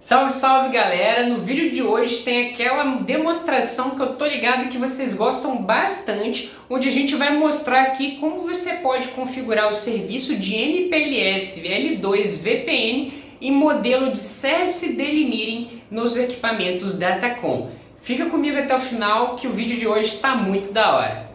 Salve, salve galera! No vídeo de hoje tem aquela demonstração que eu tô ligado que vocês gostam bastante, onde a gente vai mostrar aqui como você pode configurar o serviço de MPLS L2 VPN em modelo de Service Delimiting nos equipamentos Datacom. Fica comigo até o final que o vídeo de hoje está muito da hora.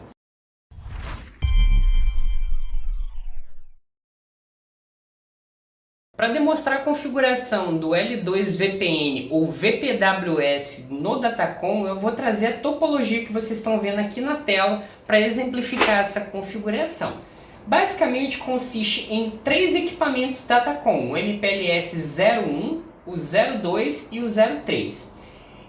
Para demonstrar a configuração do L2 VPN ou VPWS no Datacom, eu vou trazer a topologia que vocês estão vendo aqui na tela para exemplificar essa configuração. Basicamente consiste em três equipamentos Datacom, o MPLS 01, o 02 e o 03.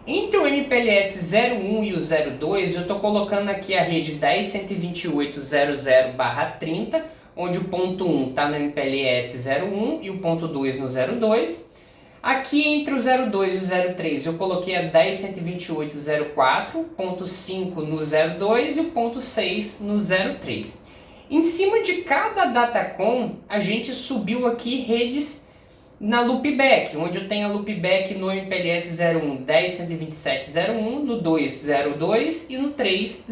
Entre o MPLS 01 e o 02, eu estou colocando aqui a rede 10.128.00/30, onde o ponto 1 está no MPLS 01 e o ponto 2 no 02. Aqui entre o 02 e o 03 eu coloquei a 10.128.04, ponto 5 no 02 e o ponto 6 no 03. Em cima de cada Datacom a gente subiu aqui redes na loopback, onde eu tenho a loopback no MPLS 01 10.127.01, no 2 02 e no 3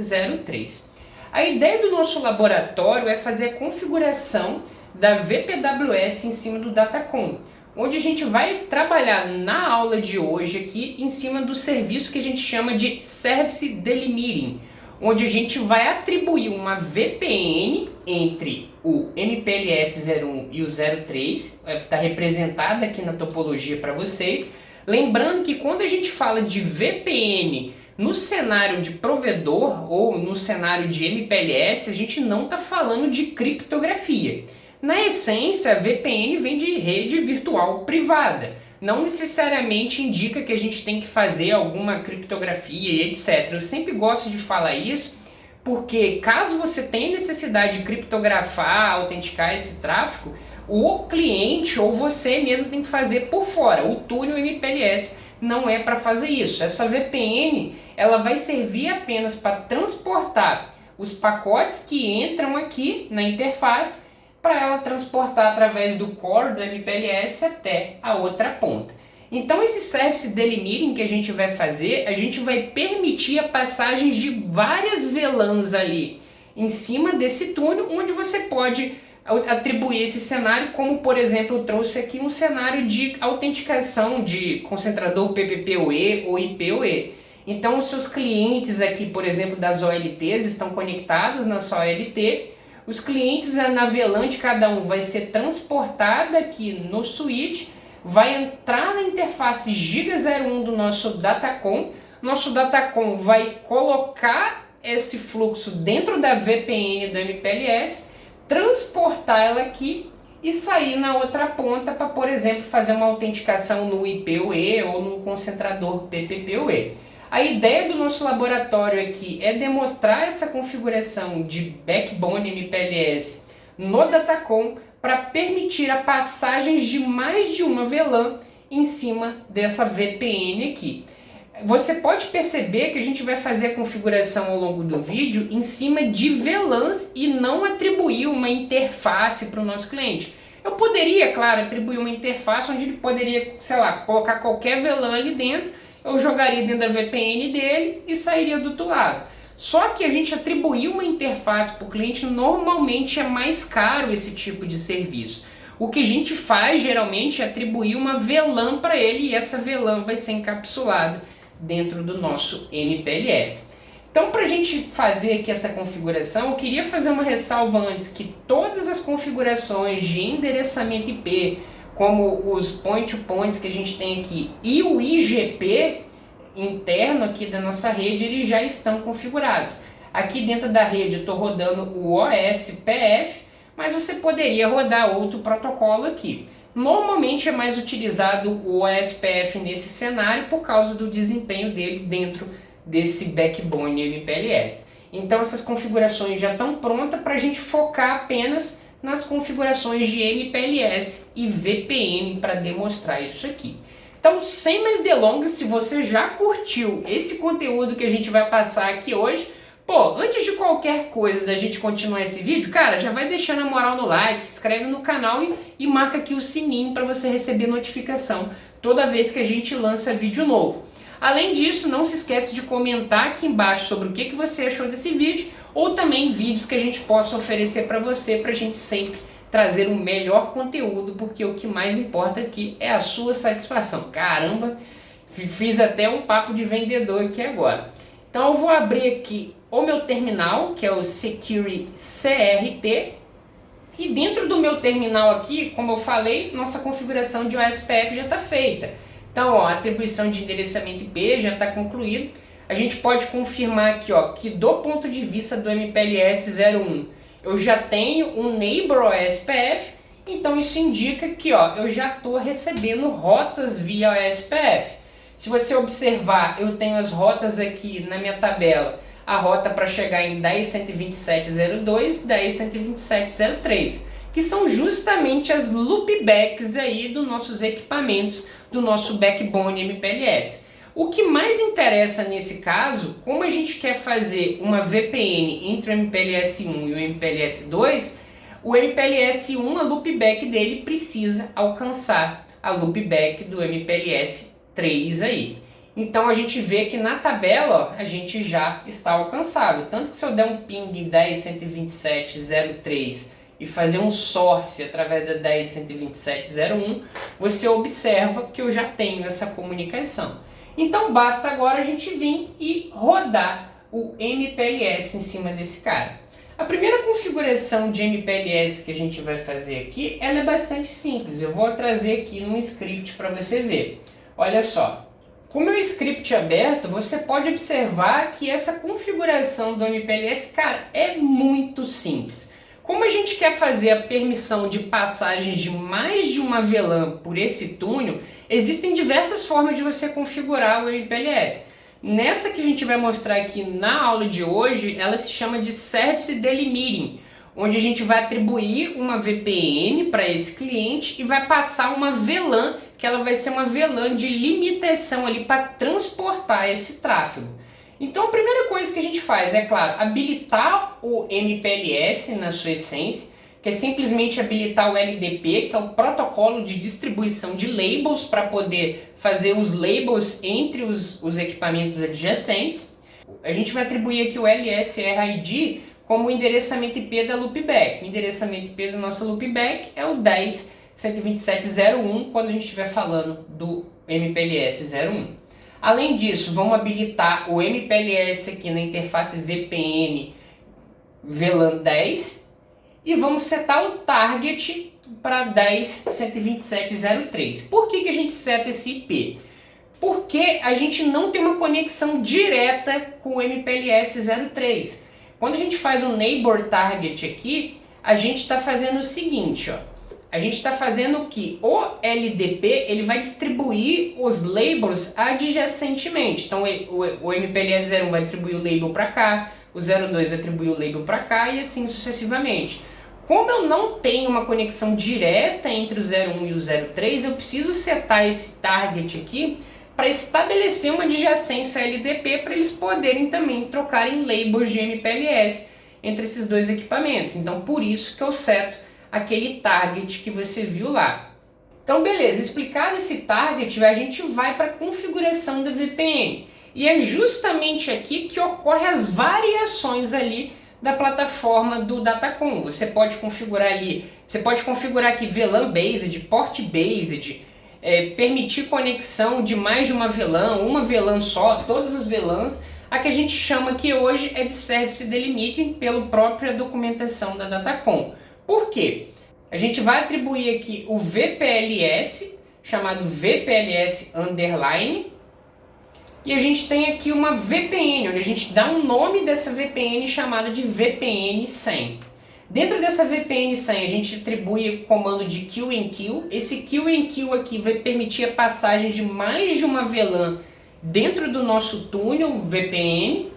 03. A ideia do nosso laboratório é fazer a configuração da VPWS em cima do Datacom, onde a gente vai trabalhar na aula de hoje aqui em cima do serviço que a gente chama de Service Delimiting, onde a gente vai atribuir uma VPN entre o MPLS 01 e o 03, está representada aqui na topologia para vocês. Lembrando que quando a gente fala de VPN no cenário de provedor ou no cenário de MPLS, a gente não está falando de criptografia. Na essência, a VPN vem de rede virtual privada. Não necessariamente indica que a gente tem que fazer alguma criptografia e etc. Eu sempre gosto de falar isso, porque caso você tenha necessidade de criptografar, autenticar esse tráfego, o cliente ou você mesmo tem que fazer por fora. O túnel MPLS não é para fazer isso. Essa VPN ela vai servir apenas para transportar os pacotes que entram aqui na interface, para ela transportar através do core do MPLS até a outra ponta. Então esse Service Delimiting que a gente vai fazer, a gente vai permitir a passagem de várias VLANs ali em cima desse túnel, onde você pode atribuir esse cenário, como por exemplo eu trouxe aqui um cenário de autenticação de concentrador PPPoE ou IPoE. Então os seus clientes aqui, por exemplo, das OLTs estão conectados na sua OLT, os clientes na VLAN de cada um vai ser transportada aqui no switch, vai entrar na interface Giga01 do nosso Datacom, nosso Datacom vai colocar esse fluxo dentro da VPN do MPLS, transportar ela aqui e sair na outra ponta para, por exemplo, fazer uma autenticação no IPoE ou no concentrador PPPoE. A ideia do nosso laboratório aqui é demonstrar essa configuração de backbone MPLS no Datacom para permitir a passagem de mais de uma VLAN em cima dessa VPN aqui. Você pode perceber que a gente vai fazer a configuração ao longo do vídeo em cima de VLANs e não atribuir uma interface para o nosso cliente. Eu poderia, claro, atribuir uma interface onde ele poderia, sei lá, colocar qualquer VLAN ali dentro, eu jogaria dentro da VPN dele e sairia do outro lado. Só que a gente atribuir uma interface para o cliente normalmente é mais caro esse tipo de serviço. O que a gente faz geralmente é atribuir uma VLAN para ele e essa VLAN vai ser encapsulada dentro do nosso MPLS. Então, para a gente fazer aqui essa configuração, eu queria fazer uma ressalva antes que todas as configurações de endereçamento IP, como os point-to-points que a gente tem aqui e o IGP interno aqui da nossa rede, eles já estão configurados. Aqui dentro da rede eu estou rodando o OSPF, mas você poderia rodar outro protocolo aqui. Normalmente é mais utilizado o OSPF nesse cenário por causa do desempenho dele dentro desse backbone MPLS. Então essas configurações já estão prontas para a gente focar apenas nas configurações de MPLS e VPN para demonstrar isso aqui. Então, sem mais delongas, se você já curtiu esse conteúdo que a gente vai passar aqui hoje, pô, antes de qualquer coisa da gente continuar esse vídeo, cara, já vai deixando a moral no like, se inscreve no canal e marca aqui o sininho para você receber notificação toda vez que a gente lança vídeo novo. Além disso, não se esquece de comentar aqui embaixo sobre o que você achou desse vídeo, ou também vídeos que a gente possa oferecer para você, para a gente sempre trazer o melhor conteúdo, porque o que mais importa aqui é a sua satisfação. Caramba, fiz até um papo de vendedor aqui agora. Então eu vou abrir aqui o meu terminal, que é o Security CRT, e dentro do meu terminal aqui, como eu falei, nossa configuração de OSPF já está feita. Então, ó, a atribuição de endereçamento IP já está concluída. A gente pode confirmar aqui, ó, que do ponto de vista do MPLS 01, eu já tenho um Neighbor OSPF, então isso indica que, ó, eu já estou recebendo rotas via OSPF. Se você observar, eu tenho as rotas aqui na minha tabela, a rota para chegar em 10.127.02, 10.127.03, que são justamente as loopbacks aí dos nossos equipamentos, do nosso backbone MPLS. O que mais interessa nesse caso, como a gente quer fazer uma VPN entre o MPLS 1 e o MPLS 2, o MPLS 1, a loopback dele precisa alcançar a loopback do MPLS 3 aí. Então a gente vê que na tabela, ó, a gente já está alcançável. Tanto que se eu der um ping 10.127.03 e fazer um source através da 10.127.01, você observa que eu já tenho essa comunicação. Então basta agora a gente vir e rodar o MPLS em cima desse cara. A primeira configuração de MPLS que a gente vai fazer aqui, ela é bastante simples. Eu vou trazer aqui num script para você ver. Olha só. Com o meu script aberto, você pode observar que essa configuração do MPLS, cara, é muito simples. Como a gente quer fazer a permissão de passagem de mais de uma VLAN por esse túnel, existem diversas formas de você configurar o MPLS. Nessa que a gente vai mostrar aqui na aula de hoje, ela se chama de Service Delimiting, onde a gente vai atribuir uma VPN para esse cliente e vai passar uma VLAN, que ela vai ser uma VLAN de limitação ali para transportar esse tráfego. Então a primeira coisa que a gente faz é, claro, habilitar o MPLS na sua essência, que é simplesmente habilitar o LDP, que é o protocolo de distribuição de labels, para poder fazer os labels entre os equipamentos adjacentes. A gente vai atribuir aqui o LSRID como o endereçamento IP da loopback. O endereçamento IP da nossa loopback é o 10.127.01, quando a gente estiver falando do MPLS 01. Além disso, vamos habilitar o MPLS aqui na interface VPN VLAN 10 e vamos setar o target para 10.127.03. Por que a gente seta esse IP? Porque a gente não tem uma conexão direta com o MPLS 03. Quando a gente faz um Neighbor Target aqui, a gente está fazendo o seguinte, ó. A gente está fazendo que o LDP ele vai distribuir os labels adjacentemente. Então o MPLS 01 vai atribuir o label para cá, o 02 vai atribuir o label para cá e assim sucessivamente. Como eu não tenho uma conexão direta entre o 01 e o 03, eu preciso setar esse target aqui para estabelecer uma adjacência LDP para eles poderem também trocarem labels de MPLS entre esses dois equipamentos. Então por isso que eu seto aquele target que você viu lá. Então beleza, explicado esse target, a gente vai para a configuração da VPN. E é justamente aqui que ocorrem as variações ali da plataforma do Datacom. Você pode configurar ali, você pode configurar aqui VLAN Based, Port Based, permitir conexão de mais de uma VLAN só, todas as VLANs. A que a gente chama aqui hoje é de Service Delimiting pela própria documentação da Datacom. Por quê? A gente vai atribuir aqui o VPLS, chamado VPLS Underline, e a gente tem aqui uma VPN, onde a gente dá um nome dessa VPN chamada de VPN 100. Dentro dessa VPN 100 a gente atribui o comando de Kill and Kill. Esse Kill and Kill aqui vai permitir a passagem de mais de uma VLAN dentro do nosso túnel VPN,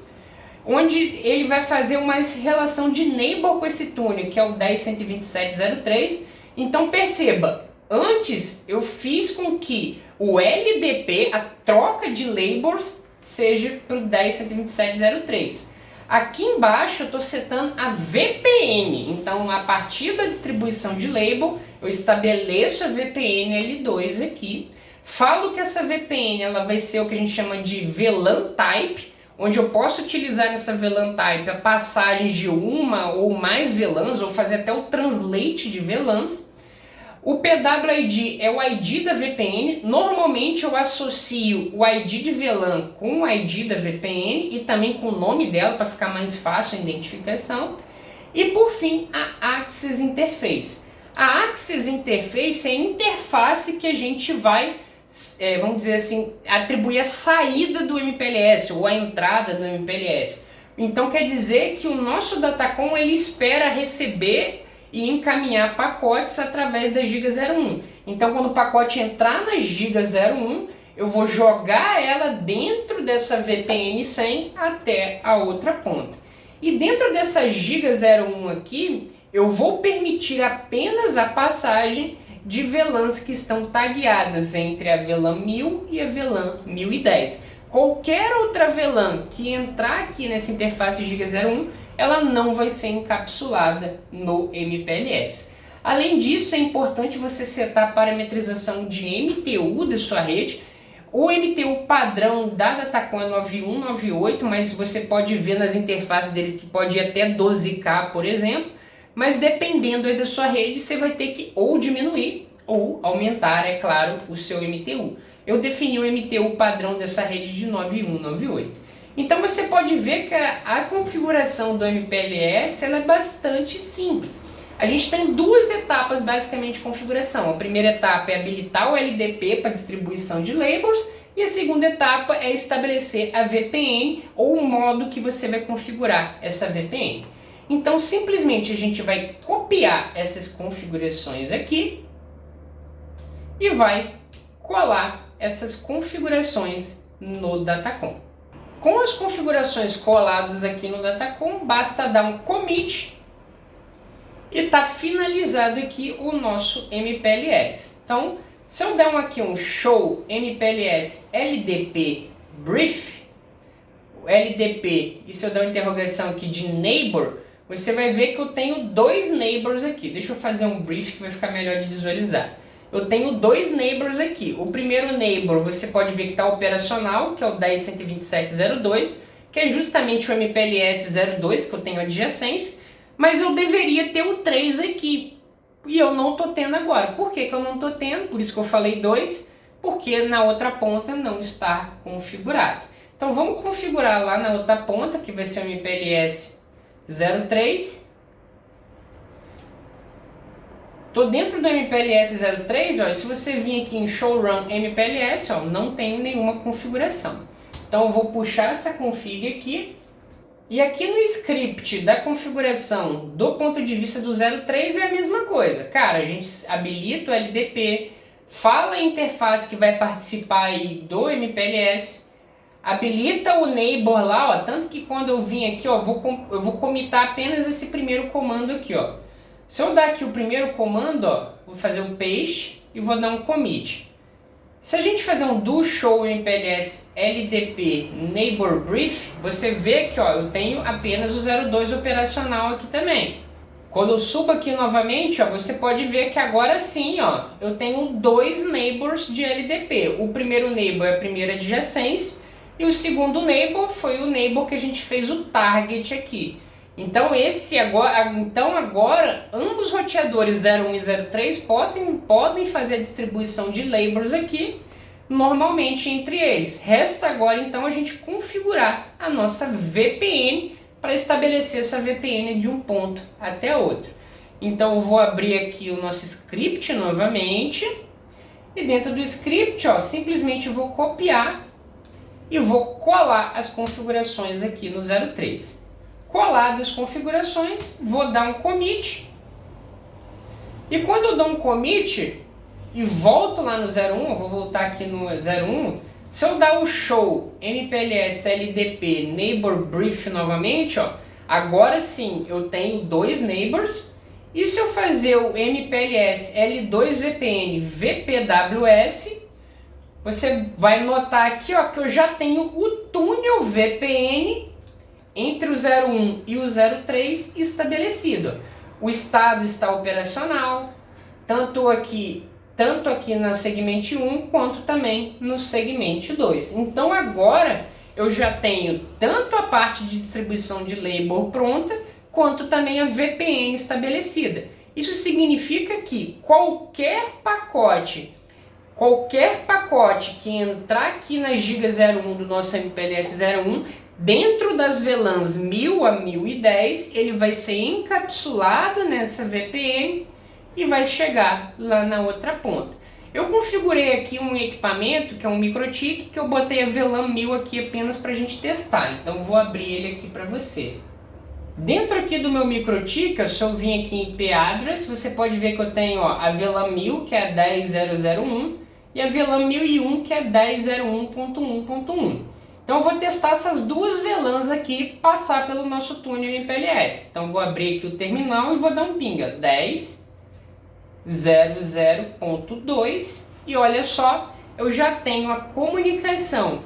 onde ele vai fazer uma relação de neighbor com esse túnel, que é o 10.127.03. Então perceba, antes eu fiz com que o LDP, a troca de labels, seja para o 10.127.03. Aqui embaixo eu estou setando a VPN, então a partir da distribuição de label, eu estabeleço a VPN L2 aqui, Falo que essa VPN ela vai ser o que a gente chama de VLAN Type, onde eu posso utilizar nessa VLAN Type a passagem de uma ou mais VLANs, ou fazer até o translate de VLANs. O PWID é o ID da VPN. Normalmente eu associo o ID de VLAN com o ID da VPN e também com o nome dela para ficar mais fácil a identificação. E por fim, a Access Interface. A Access Interface é a interface que a gente vai, vamos dizer assim, atribuir a saída do MPLS ou a entrada do MPLS. Então quer dizer que o nosso Datacom ele espera receber e encaminhar pacotes através da Giga 01. Então quando o pacote entrar na Giga 01, eu vou jogar ela dentro dessa VPN 100 até a outra ponta. E dentro dessa Giga 01 aqui, eu vou permitir apenas a passagem de VLANs que estão tagueadas entre a VLAN 1000 e a VLAN 1010. Qualquer outra VLAN que entrar aqui nessa interface Giga 01, ela não vai ser encapsulada no MPLS. Além disso, é importante você setar a parametrização de MTU da sua rede. O MTU padrão da Datacom é 9198, mas você pode ver nas interfaces deles que pode ir até 12K, por exemplo. Mas dependendo aí da sua rede, você vai ter que ou diminuir ou aumentar, é claro, o seu MTU. Eu defini o MTU padrão dessa rede de 9198. Então você pode ver que a configuração do MPLS ela é bastante simples. A gente tem duas etapas basicamente de configuração. A primeira etapa é habilitar o LDP para distribuição de labels e a segunda etapa é estabelecer a VPN ou o modo que você vai configurar essa VPN. Então simplesmente a gente vai copiar essas configurações aqui e vai colar essas configurações no Datacom. Com as configurações coladas aqui no Datacom, basta dar um commit e está finalizado aqui o nosso MPLS. Então, se eu der aqui um show MPLS LDP brief, LDP, e se eu der uma interrogação aqui de neighbor, você vai ver que eu tenho dois neighbors aqui. Deixa eu fazer um brief que vai ficar melhor de visualizar. Eu tenho dois neighbors aqui. O primeiro neighbor você pode ver que está operacional, que é o 10.127.02, que é justamente o MPLS 02 que eu tenho adjacência, mas eu deveria ter o 3 aqui. E eu não estou tendo agora. Por que eu não estou tendo? Por isso que eu falei 2, porque na outra ponta não está configurado. Então vamos configurar lá na outra ponta, que vai ser o MPLS 03. Estou dentro do MPLS 03, ó, e se você vir aqui em Show Run MPLS, ó, não tenho nenhuma configuração. Então eu vou puxar essa config aqui, e aqui no script da configuração do ponto de vista do 03 é a mesma coisa. Cara, a gente habilita o LDP, fala a interface que vai participar aí do MPLS, habilita o neighbor lá, ó, tanto que quando eu vim aqui, ó, eu vou comitar apenas esse primeiro comando aqui, ó. Se eu dar aqui o primeiro comando, ó, vou fazer um paste e vou dar um commit. Se a gente fazer um do show MPLS LDP neighbor brief, você vê que ó, eu tenho apenas o 02 operacional aqui também. Quando eu subo aqui novamente, ó, você pode ver que agora sim, ó, eu tenho dois neighbors de LDP. O primeiro neighbor é a primeira adjacência e o segundo neighbor foi o neighbor que a gente fez o target aqui. Então agora ambos roteadores 01 e 03 podem fazer a distribuição de labels aqui normalmente entre eles. Resta agora então a gente configurar a nossa VPN para estabelecer essa VPN de um ponto até outro. Então eu vou abrir aqui o nosso script novamente e dentro do script, ó, simplesmente vou copiar e vou colar as configurações aqui no 03. Coladas as configurações, vou dar um commit. E quando eu dou um commit e volto lá no 01, eu vou voltar aqui no 01, se eu dar o show MPLS LDP neighbor brief novamente, ó, agora sim eu tenho dois neighbors. E se eu fazer o MPLS L2 VPN VPWS, você vai notar aqui, ó, que eu já tenho o túnel VPN entre o 01 e o 03 estabelecido. O estado está operacional, tanto aqui tanto aqui na segmento 1 quanto também no segmento 2. Então agora eu já tenho tanto a parte de distribuição de label pronta, quanto também a VPN estabelecida. Isso significa que qualquer pacote que entrar aqui na Giga 01 do nosso MPLS 01, dentro das VLANs 1000 a 1010, ele vai ser encapsulado nessa VPN e vai chegar lá na outra ponta. Eu configurei aqui um equipamento que é um MikroTik, que eu botei a VLAN 1000 aqui apenas para a gente testar. Então vou abrir ele aqui para você. Dentro aqui do meu MikroTik, se eu vim aqui em IP Address, você pode ver que eu tenho a VLAN 1000, que é a 10.0.0.1, e a VLAN 1001, que é 10.0.1.1.1. Então eu vou testar essas duas VLANs aqui, passar pelo nosso túnel MPLS. Então vou abrir aqui o terminal e vou dar um pinga 10.0.0.2 e olha só, eu já tenho a comunicação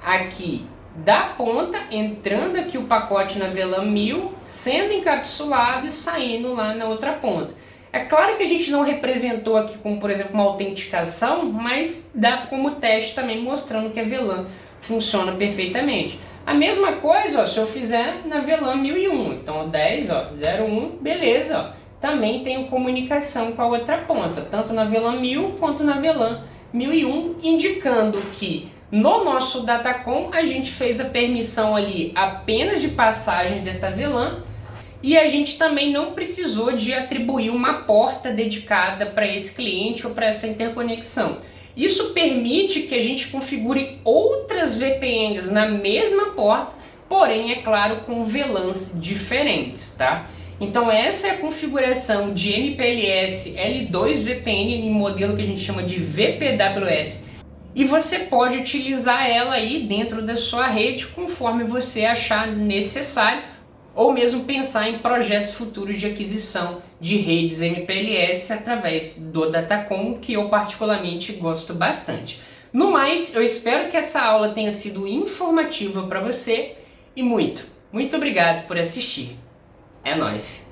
aqui da ponta, entrando aqui o pacote na VLAN 1000, sendo encapsulado e saindo lá na outra ponta. É claro que a gente não representou aqui como, por exemplo, uma autenticação, mas dá como teste também mostrando que a VLAN funciona perfeitamente. A mesma coisa, ó, se eu fizer na VLAN 1001, então 10, ó, 01, beleza, ó, também tenho comunicação com a outra ponta, tanto na VLAN 1000 quanto na VLAN 1001, indicando que no nosso Datacom a gente fez a permissão ali apenas de passagem dessa VLAN e a gente também não precisou de atribuir uma porta dedicada para esse cliente ou para essa interconexão. Isso permite que a gente configure outras VPNs na mesma porta, porém, é claro, com VLANs diferentes, tá? Então essa é a configuração de MPLS L2 VPN em modelo que a gente chama de VPWS. E você pode utilizar ela aí dentro da sua rede conforme você achar necessário, ou mesmo pensar em projetos futuros de aquisição de redes MPLS através do Datacom, que eu particularmente gosto bastante. No mais, eu espero que essa aula tenha sido informativa para você e muito obrigado por assistir. É nóis!